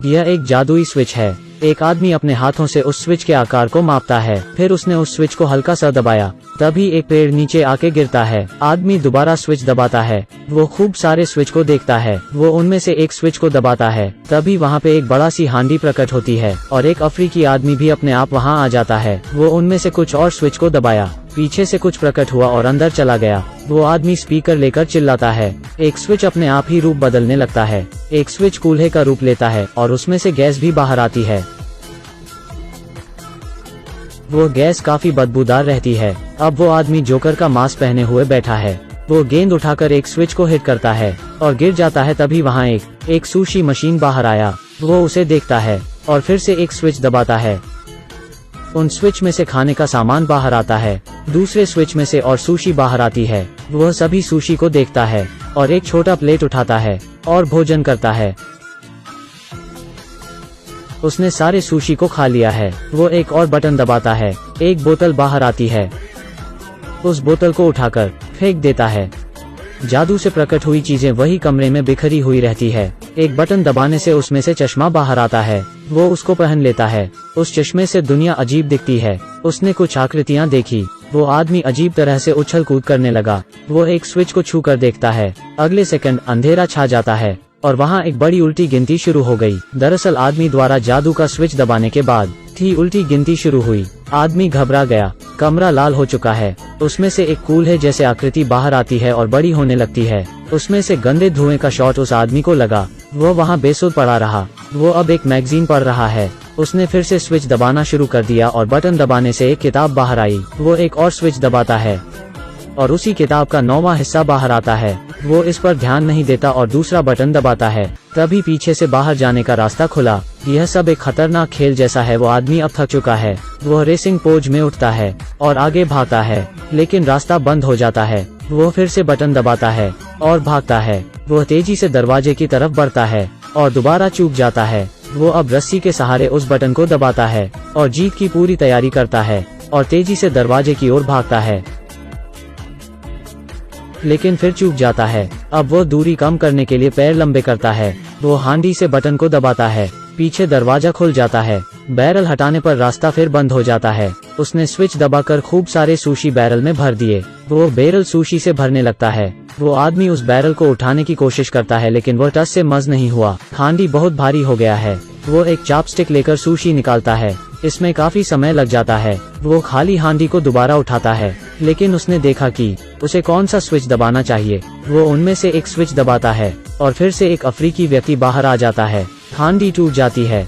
यह एक जादुई स्विच है। एक आदमी अपने हाथों से उस स्विच के आकार को मापता है। फिर उसने उस स्विच को हल्का सा दबाया, तभी एक पेड़ नीचे आके गिरता है। आदमी दोबारा स्विच दबाता है। वो खूब सारे स्विच को देखता है। वो उनमें से एक स्विच को दबाता है, तभी वहाँ पे एक बड़ा सी हांडी प्रकट होती है और एक अफ्रीकी आदमी भी अपने आप वहाँ आ जाता है। वो उनमें से कुछ और स्विच को दबाया, पीछे से कुछ प्रकट हुआ और अंदर चला गया। वो आदमी स्पीकर लेकर चिल्लाता है। एक स्विच अपने आप ही रूप बदलने लगता है। एक स्विच कूल्हे का रूप लेता है और उसमें से गैस भी बाहर आती है। वो गैस काफी बदबूदार रहती है। अब वो आदमी जोकर का मास्क पहने हुए बैठा है। वो गेंद उठाकर एक स्विच को हिट करता है और गिर जाता है। तभी वहाँ एक सुशी मशीन बाहर आया। वो उसे देखता है और फिर से एक स्विच दबाता है। उन स्विच में से खाने का सामान बाहर आता है। दूसरे स्विच में से और सुशी बाहर आती है। वह सभी सुशी को देखता है और एक छोटा प्लेट उठाता है और भोजन करता है। उसने सारे सुशी को खा लिया है। वो एक और बटन दबाता है। एक बोतल बाहर आती है। उस बोतल को उठाकर फेंक देता है। जादू से प्रकट हुई चीजें वही कमरे में बिखरी हुई रहती है। एक बटन दबाने से उसमें से चश्मा बाहर आता है। वो उसको पहन लेता है। उस चश्मे से दुनिया अजीब दिखती है। उसने कुछ आकृतियां देखी। वो आदमी अजीब तरह से उछल कूद करने लगा। वो एक स्विच को छू कर देखता है। अगले सेकंड अंधेरा छा जाता है और वहाँ एक बड़ी उल्टी गिनती शुरू हो गई। दरअसल आदमी द्वारा जादू का स्विच दबाने के बाद थी उल्टी गिनती शुरू हुई। आदमी घबरा गया। कमरा लाल हो चुका है। उसमें से एक कूल्हे जैसे आकृति बाहर आती है और बड़ी होने लगती है। उसमें से गंदे धुएं का शॉट उस आदमी को लगा। वो वहाँ बेसुध पड़ा रहा। वो अब एक मैगजीन पढ़ रहा है। उसने फिर से स्विच दबाना शुरू कर दिया और बटन दबाने से एक किताब बाहर आई। वो एक और स्विच दबाता है और उसी किताब का 9वां हिस्सा बाहर आता है। वो इस पर ध्यान नहीं देता और दूसरा बटन दबाता है। तभी पीछे से बाहर जाने का रास्ता खुला। यह सब एक खतरनाक खेल जैसा है। वो आदमी अब थक चुका है। वो रेसिंग पोज में उठता है और आगे भागता है, लेकिन रास्ता बंद हो जाता है। वो फिर से बटन दबाता है और भागता है। वो तेजी से दरवाजे की तरफ बढ़ता है और दोबारा चूक जाता है। वो अब रस्सी के सहारे उस बटन को दबाता है और जीत की पूरी तैयारी करता है और तेजी से दरवाजे की ओर भागता है, लेकिन फिर चूक जाता है। अब वो दूरी कम करने के लिए पैर लंबे करता है। वो हांडी से बटन को दबाता है। पीछे दरवाजा खुल जाता है। बैरल हटाने पर रास्ता फिर बंद हो जाता है। उसने स्विच दबाकर खूब सारे सुशी बैरल में भर दिए। वो बैरल सुशी से भरने लगता है। वो आदमी उस बैरल को उठाने की कोशिश करता है, लेकिन वो टस से मज नहीं हुआ। हांडी बहुत भारी हो गया है। वो एक चॉपस्टिक लेकर सुशी निकालता है। इसमें काफी समय लग जाता है। वो खाली हांडी को दोबारा उठाता है, लेकिन उसने देखा कि उसे कौन सा स्विच दबाना चाहिए। वो उनमें से एक स्विच दबाता है और फिर से एक अफ्रीकी व्यक्ति बाहर आ जाता है। हांडी टूट जाती है।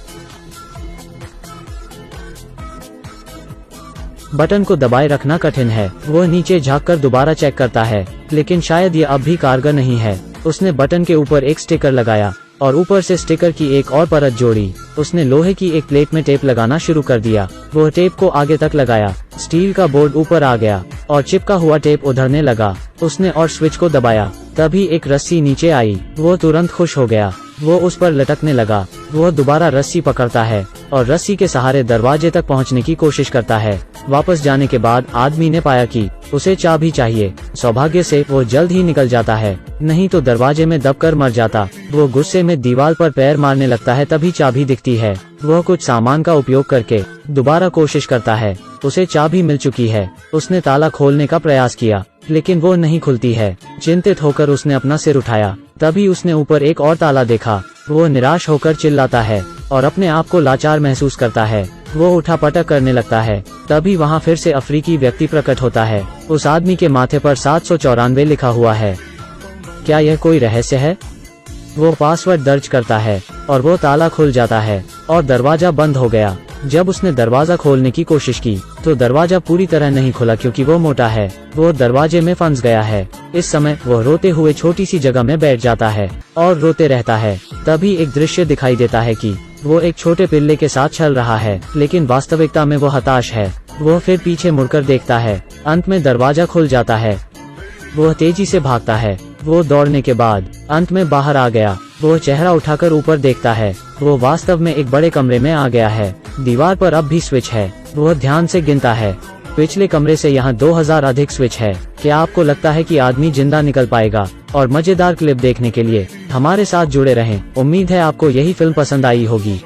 बटन को दबाए रखना कठिन है। वो नीचे झांककर दोबारा चेक करता है, लेकिन शायद ये अब भी कारगर नहीं है। उसने बटन के ऊपर एक स्टिकर लगाया और ऊपर से स्टिकर की एक और परत जोड़ी। उसने लोहे की एक प्लेट में टेप लगाना शुरू कर दिया। वो टेप को आगे तक लगाया। स्टील का बोर्ड ऊपर आ गया और चिपका हुआ टेप उधरने लगा। उसने और स्विच को दबाया, तभी एक रस्सी नीचे आई। वो तुरंत खुश हो गया। वो उस पर लटकने लगा। वो दोबारा रस्सी पकड़ता है और रस्सी के सहारे दरवाजे तक पहुंचने की कोशिश करता है। वापस जाने के बाद आदमी ने पाया कि उसे चाबी चाहिए। सौभाग्य से वो जल्द ही निकल जाता है, नहीं तो दरवाजे में दबकर मर जाता। वो गुस्से में दीवार पर पैर मारने लगता है, तभी चाबी दिखती है। वह कुछ सामान का उपयोग करके दोबारा कोशिश करता है। उसे चाबी मिल चुकी है। उसने ताला खोलने का प्रयास किया, लेकिन वो नहीं खुलती है। चिंतित होकर उसने अपना सिर उठाया, तभी उसने ऊपर एक और ताला देखा। वो निराश होकर चिल्लाता है और अपने आप को लाचार महसूस करता है। वो उठापटक करने लगता है, तभी वहाँ फिर से अफ्रीकी व्यक्ति प्रकट होता है। उस आदमी के माथे पर 794 लिखा हुआ है। क्या यह कोई रहस्य है? वो पासवर्ड दर्ज करता है और वो ताला खुल जाता है और दरवाजा बंद हो गया। जब उसने दरवाजा खोलने की कोशिश की तो दरवाजा पूरी तरह नहीं खुला, क्योंकि वो मोटा है। वो दरवाजे में फंस गया है। इस समय वो रोते हुए छोटी सी जगह में बैठ जाता है और रोते रहता है। तभी एक दृश्य दिखाई देता है कि वो एक छोटे पिल्ले के साथ चल रहा है, लेकिन वास्तविकता में वो हताश है। वो फिर पीछे मुड़कर देखता है। अंत में दरवाजा खुल जाता है। वो तेजी से भागता है। वो दौड़ने के बाद अंत में बाहर आ गया। वो चेहरा उठाकर ऊपर देखता है। वो वास्तव में एक बड़े कमरे में आ गया है। दीवार पर अब भी स्विच है। वो ध्यान से गिनता है। पिछले कमरे से यहाँ 2000 अधिक स्विच है। क्या आपको लगता है कि आदमी जिंदा निकल पाएगा? और मजेदार क्लिप देखने के लिए हमारे साथ जुड़े रहें। उम्मीद है आपको यही फिल्म पसंद आई होगी।